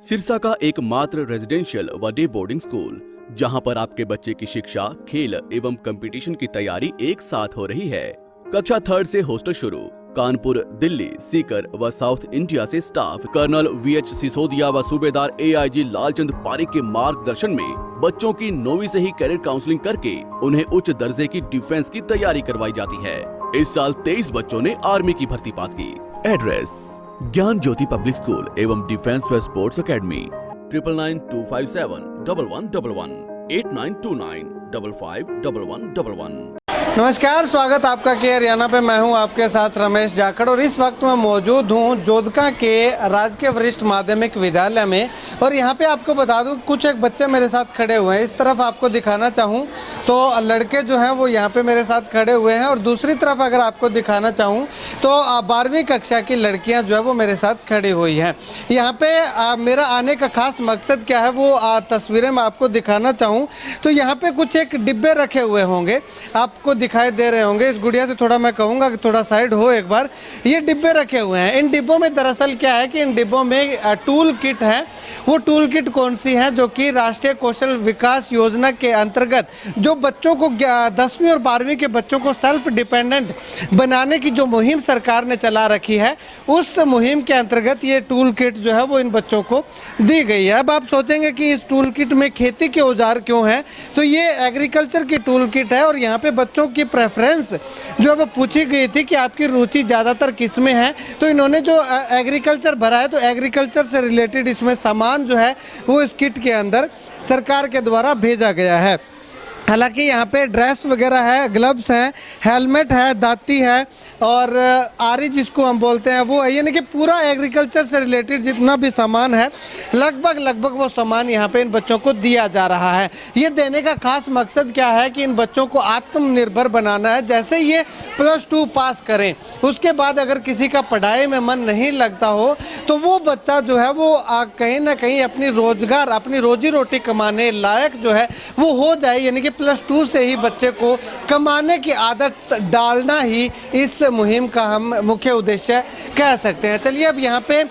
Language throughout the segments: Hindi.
सिरसा का एकमात्र रेजिडेंशियल व डे बोर्डिंग स्कूल, जहां पर आपके बच्चे की शिक्षा, खेल एवं कंपटीशन की तैयारी एक साथ हो रही है। कक्षा 3 से हॉस्टल शुरू। कानपुर, दिल्ली, सीकर व साउथ इंडिया से स्टाफ कर्नल VH सिसोदिया व सूबेदार AIG लालचंद पारिक के मार्गदर्शन में बच्चों की 9वीं से ही कैरियर काउंसलिंग करके उन्हें उच्च दर्जे की डिफेंस की तैयारी करवाई जाती है। इस साल 23 बच्चों ने आर्मी की भर्ती पास की। एड्रेस: ज्ञान ज्योति पब्लिक स्कूल एवं डिफेंस व स्पोर्ट्स अकेडमी। 9992571111 8929551111। नमस्कार, स्वागत आपका के हरियाणा पे। मैं हूं आपके साथ रमेश जाखड़ और इस वक्त मैं मौजूद हूं जोधका के राजकीय वरिष्ठ माध्यमिक विद्यालय में। और यहां पे आपको बता दूं कुछ एक बच्चे मेरे साथ खड़े हुए हैं। इस तरफ आपको दिखाना चाहूं तो लड़के जो हैं वो यहां पे मेरे साथ खड़े हुए हैं और दूसरी तरफ अगर आपको दिखाना चाहूं तो 12वीं कक्षा की लड़कियां जो है वो मेरे साथ खड़ी हुई हैं। यहाँ पे मेरा आने का खास मकसद क्या है वो तस्वीरें मैं आपको दिखाना चाहूँ तो यहाँ पे कुछ एक डिब्बे रखे हुए होंगे, आपको दिखाई दे रहे होंगे। इस गुड़िया से थोड़ा मैं कहूँगा कि थोड़ा साइड हो एक बार। ये डिब्बे रखे हुए हैं। इन डिब्बों में दरअसल क्या है कि इन डिब्बों में टूल किट है। वो टूल किट कौन सी है? जो कि राष्ट्रीय कौशल विकास योजना के अंतर्गत जो बच्चों को 10वीं और 12वीं के बच्चों को सेल्फ डिपेंडेंट बनाने की जो मुहिम सरकार ने चला रखी है, उस मुहिम के अंतर्गत ये टूल किट जो है वो इन बच्चों को दी गई है। अब आप सोचेंगे कि इस टूल किट में खेती के औजार क्यों हैं, तो ये एग्रीकल्चर की टूल किट है। और यहाँ पे बच्चों की प्रेफरेंस जो अब पूछी गई थी कि आपकी रुचि ज़्यादातर किस में है, तो इन्होंने जो एग्रीकल्चर भरा है तो एग्रीकल्चर से रिलेटेड इसमें सामान जो है वो इस किट के अंदर सरकार के द्वारा भेजा गया है। हालांकि यहाँ पे ड्रेस वगैरह है, ग्लव्स हैं, हेलमेट है, दाती है और आरी जिसको हम बोलते हैं वो है। यानी कि पूरा एग्रीकल्चर से रिलेटेड जितना भी सामान है लगभग वो सामान यहाँ पे इन बच्चों को दिया जा रहा है। ये देने का खास मकसद क्या है कि इन बच्चों को आत्मनिर्भर बनाना है। जैसे ये +2 पास करें उसके बाद अगर किसी का पढ़ाई में मन नहीं लगता हो तो वो बच्चा जो है वो कहीं ना कहीं अपनी रोजी रोटी कमाने लायक जो है वो हो जाए। यानी कि +2 से ही बच्चे को कमाने की आदत डालना ही इस मुहिम का हम मुख्य उद्देश्य कह सकते हैं। चलिए अब यहाँ पे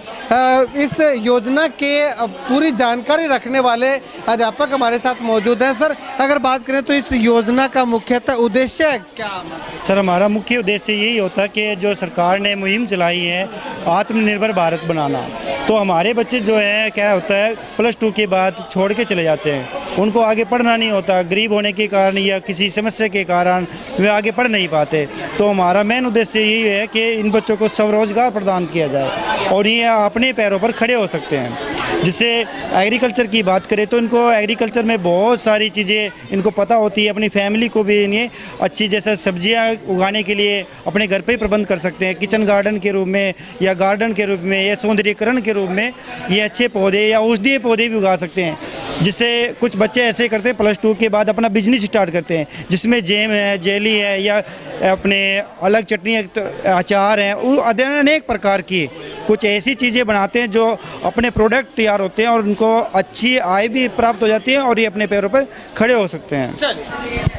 इस योजना के पूरी जानकारी रखने वाले अध्यापक हमारे साथ मौजूद हैं। सर, अगर बात करें तो इस योजना का मुख्यतः उद्देश्य क्या? सर, हमारा मुख्य उद्देश्य यही होता है कि जो सरकार ने मुहिम चलाई है आत्मनिर्भर भारत बनाना, तो हमारे बच्चे जो हैं क्या होता है +2 के बाद छोड़ के चले जाते हैं, उनको आगे पढ़ना नहीं होता, गरीब होने के कारण या किसी समस्या के कारण वे आगे पढ़ नहीं पाते। तो हमारा मेन उद्देश्य यही है कि इन बच्चों को स्वरोजगार प्रदान किया जाए और ये अपने पैरों पर खड़े हो सकते हैं। जिससे एग्रीकल्चर की बात करें तो इनको एग्रीकल्चर में बहुत सारी चीज़ें इनको पता होती है। अपनी फैमिली को भी इन्हें अच्छी जैसे सब्जियां उगाने के लिए अपने घर पे ही प्रबंध कर सकते हैं, किचन गार्डन के रूप में या गार्डन के रूप में या सौंदर्यीकरण के रूप में ये अच्छे पौधे या औषधीय पौधे भी उगा सकते हैं। जिससे कुछ बच्चे ऐसे करते हैं +2 के बाद अपना बिजनेस स्टार्ट करते हैं, जिसमें जेम है, जेली है या अपने अलग चटनी अचार हैं, वो अनेक प्रकार की कुछ ऐसी चीज़ें बनाते हैं जो अपने प्रोडक्ट तैयार होते हैं और उनको अच्छी आय भी प्राप्त हो जाती है और ये अपने पैरों पर खड़े हो सकते हैं।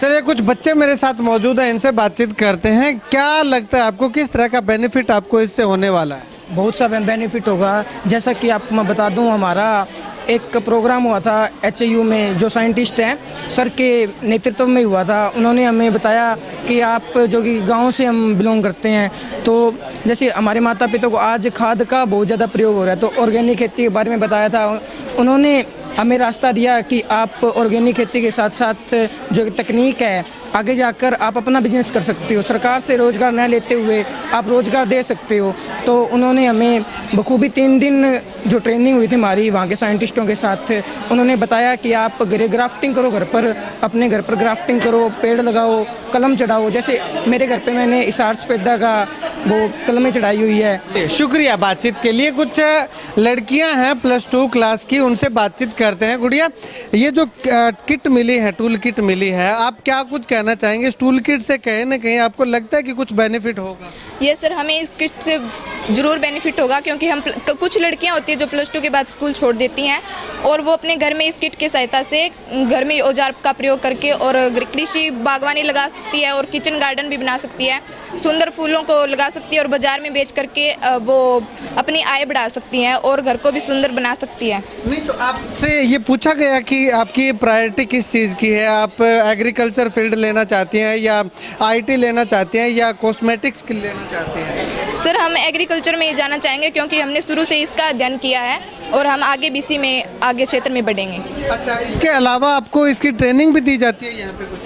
चलिए कुछ बच्चे मेरे साथ मौजूद हैं, इनसे बातचीत करते हैं। क्या लगता है आपको, किस तरह का बेनिफिट आपको इससे होने वाला है? बहुत सा बेनिफिट होगा। जैसा कि आपको मैं बता दूं, हमारा एक प्रोग्राम हुआ था HIU में, जो साइंटिस्ट हैं सर के नेतृत्व में हुआ था। उन्होंने हमें बताया कि आप जो कि गांव से हम बिलोंग करते हैं, तो जैसे हमारे माता पिता को आज खाद का बहुत ज़्यादा प्रयोग हो रहा है, तो ऑर्गेनिक खेती के बारे में बताया था। उन्होंने हमें रास्ता दिया कि आप ऑर्गेनिक खेती के साथ साथ जो तकनीक है आगे जाकर आप अपना बिजनेस कर सकते हो, सरकार से रोज़गार न लेते हुए आप रोज़गार दे सकते हो। तो उन्होंने हमें बखूबी 3 दिन जो ट्रेनिंग हुई थी हमारी वहाँ के साइंटिस्टों के साथ, उन्होंने बताया कि आप ग्राफ्टिंग करो, घर पर अपने घर पर ग्राफ्टिंग करो, पेड़ लगाओ, कलम चढ़ाओ। जैसे मेरे घर पे मैंने इसार सफेदा का वो कलमें चढ़ाई हुई है। शुक्रिया बातचीत के लिए। कुछ लड़कियां हैं +2 क्लास की, उनसे बातचीत करते हैं। गुड़िया, ये जो किट मिली है, टूल किट मिली है, आप क्या कुछ कहना चाहेंगे? इस टूल किट से कहीं ना कहीं आपको लगता है कि कुछ बेनिफिट होगा? ये सर, हमें इस किट से ज़रूर बेनिफिट होगा, क्योंकि हम कुछ लड़कियां होती हैं जो +2 के बाद स्कूल छोड़ देती हैं और वो अपने घर में इस किट की सहायता से घर में औजार का प्रयोग करके और कृषि बागवानी लगा सकती है और किचन गार्डन भी बना सकती है, सुंदर फूलों को लगा सकती है और बाज़ार में बेच करके वो अपनी आय बढ़ा सकती हैं और घर को भी सुंदर बना सकती है। नहीं तो आपसे ये पूछा गया कि आपकी प्रायोरिटी किस चीज़ की है, आप एग्रीकल्चर फील्ड लेना चाहती हैं या आईटी लेना चाहती हैं या कॉस्मेटिक्स लेना चाहती हैं? सर हम एग्रीकल्चर में ही जाना चाहेंगे क्योंकि हमने शुरू से इसका अध्ययन किया है और हम आगे भी इसी में आगे क्षेत्र में बढ़ेंगे। अच्छा, इसके अलावा आपको इसकी ट्रेनिंग भी दी जाती है यहाँ पे कुछ?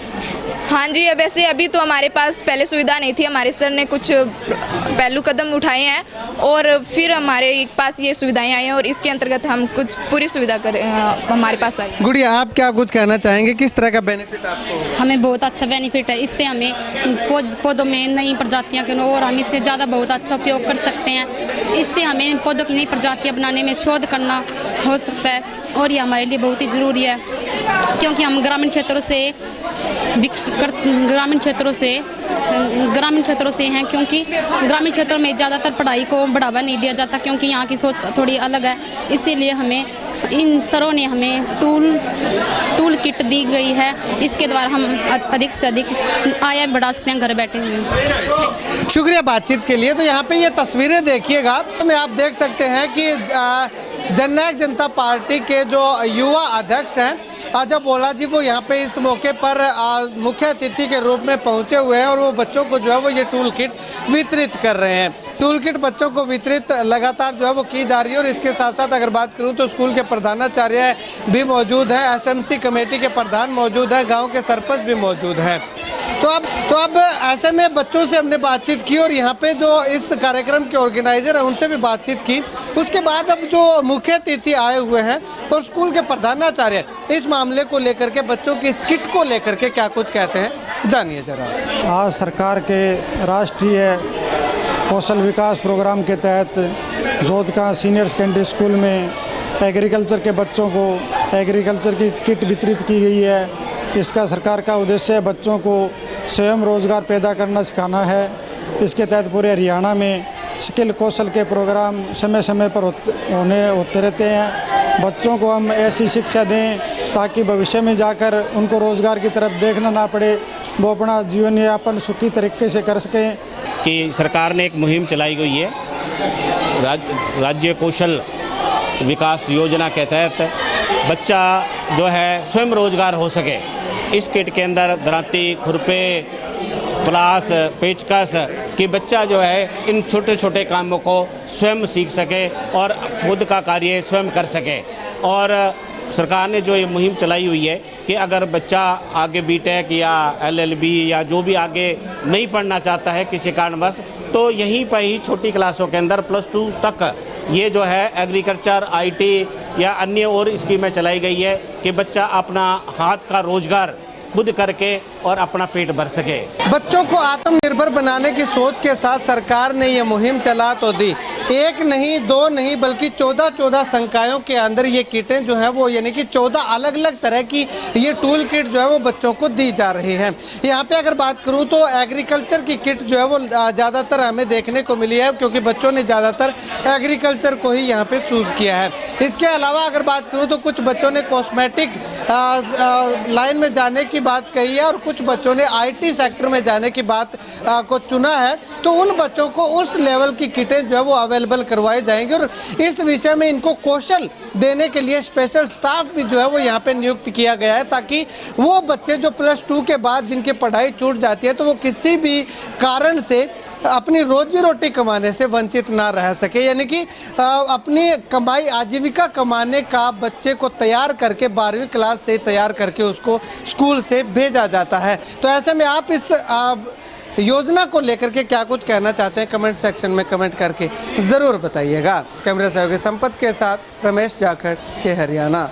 हाँ जी, वैसे अभी तो हमारे पास पहले सुविधा नहीं थी, हमारे सर ने कुछ पहलू कदम उठाए हैं और फिर हमारे पास ये सुविधाएं आई हैं और इसके अंतर्गत हम कुछ पूरी सुविधा हमारे पास आई। गुड़िया, आप क्या कुछ कहना चाहेंगे, किस तरह का बेनिफिट आपको? हमें बहुत अच्छा बेनिफिट है, इससे हमें पौधों में नई प्रजातियाँ के और हम इससे ज़्यादा बहुत अच्छा उपयोग कर सकते हैं। इससे हमें पौधों की नई प्रजातियाँ बनाने में शोध करना हो सकता है और ये हमारे लिए बहुत ही ज़रूरी है क्योंकि हम ग्रामीण क्षेत्रों से हैं क्योंकि ग्रामीण क्षेत्रों में ज़्यादातर पढ़ाई को बढ़ावा नहीं दिया जाता क्योंकि यहाँ की सोच थोड़ी अलग है। इसीलिए हमें इन सरों ने हमें टूल किट दी गई है, इसके द्वारा हम अधिक से अधिक आय बढ़ा सकते हैं घर बैठे हुए। शुक्रिया बातचीत के लिए। तो यहाँ पे ये तस्वीरें देखिएगा, में आप देख सकते हैं कि जननायक जनता पार्टी के जो युवा अध्यक्ष हैं आजा बोला जी, वो यहाँ पे इस मौके पर मुख्य अतिथि के रूप में पहुँचे हुए हैं और वो बच्चों को जो है वो ये टूल किट वितरित कर रहे हैं। टूल किट बच्चों को वितरित लगातार जो है वो की जा रही है और इसके साथ साथ अगर बात करूँ तो स्कूल के प्रधानाचार्य भी मौजूद हैं, एसएमसी कमेटी के प्रधान मौजूद हैं, गाँव के सरपंच भी मौजूद हैं। तो अब ऐसे में बच्चों से हमने बातचीत की और यहाँ पे जो इस कार्यक्रम के ऑर्गेनाइजर हैं उनसे भी बातचीत की। उसके बाद अब जो मुख्य अतिथि आए हुए हैं और स्कूल के प्रधानाचार्य इस मामले को लेकर के, बच्चों की इस किट को लेकर के क्या कुछ कहते हैं, जानिए जरा। आज सरकार के राष्ट्रीय कौशल विकास प्रोग्राम के तहत जोधका सीनियर सेकेंडरी स्कूल में एग्रीकल्चर के बच्चों को एग्रीकल्चर की किट वितरित की गई है। इसका सरकार का उद्देश्य बच्चों को स्वयं रोजगार पैदा करना सिखाना है। इसके तहत पूरे हरियाणा में स्किल कौशल के प्रोग्राम समय समय पर होते रहते हैं। बच्चों को हम ऐसी शिक्षा दें ताकि भविष्य में जाकर उनको रोजगार की तरफ देखना ना पड़े, वो अपना जीवन यापन सुखी तरीके से कर सकें। कि सरकार ने एक मुहिम चलाई गई है राज्य कौशल विकास योजना के तहत बच्चा जो है स्वयं रोजगार हो सके। इस किट के अंदर दराती, खुरपे, प्लास, पेचकस कि बच्चा जो है इन छोटे छोटे कामों को स्वयं सीख सके और खुद का कार्य स्वयं कर सके। और सरकार ने जो ये मुहिम चलाई हुई है कि अगर बच्चा आगे बीटेक या एलएलबी या जो भी आगे नहीं पढ़ना चाहता है किसी कारणवश, तो यहीं पर ही छोटी क्लासों के अंदर +2 तक ये जो है एग्रीकल्चर, आईटी या अन्य और स्कीमें चलाई गई है कि बच्चा अपना हाथ का रोजगार खुद करके और अपना पेट भर सके। बच्चों को आत्मनिर्भर बनाने की सोच के साथ सरकार ने ये मुहिम चला तो दी। एक नहीं, दो नहीं, बल्कि 14 संकायों के अंदर ये किटें जो है वो, यानी कि 14 अलग अलग तरह की ये टूल किट जो है वो बच्चों को दी जा रही है। यहाँ पे अगर बात करूँ तो एग्रीकल्चर की किट जो है वो ज़्यादातर हमें देखने को मिली है क्योंकि बच्चों ने ज़्यादातर एग्रीकल्चर को ही यहाँ पे चूज़ किया है। इसके अलावा अगर बात करूँ तो कुछ बच्चों ने कॉस्मेटिक लाइन में जाने की बात कही है और कुछ बच्चों ने आईटी सेक्टर में जाने की बात को चुना है। तो उन बच्चों को उस लेवल की किटें जो है वो अवेलेबल करवाई जाएंगी और इस विषय में इनको कौशल देने के लिए स्पेशल स्टाफ भी जो है वो यहाँ पे नियुक्त किया गया है ताकि वो बच्चे जो +2 के बाद जिनकी पढ़ाई छूट जाती है तो वो किसी भी कारण से अपनी रोजी रोटी कमाने से वंचित ना रह सके, यानी कि अपनी कमाई आजीविका कमाने का बच्चे को तैयार करके 12वीं क्लास से तैयार करके उसको स्कूल से भेजा जाता है। तो ऐसे में आप इस योजना को लेकर के क्या कुछ कहना चाहते हैं, कमेंट सेक्शन में कमेंट करके ज़रूर बताइएगा। कैमरा सहयोगी संपत के साथ रमेश जाखड़ के हरियाणा।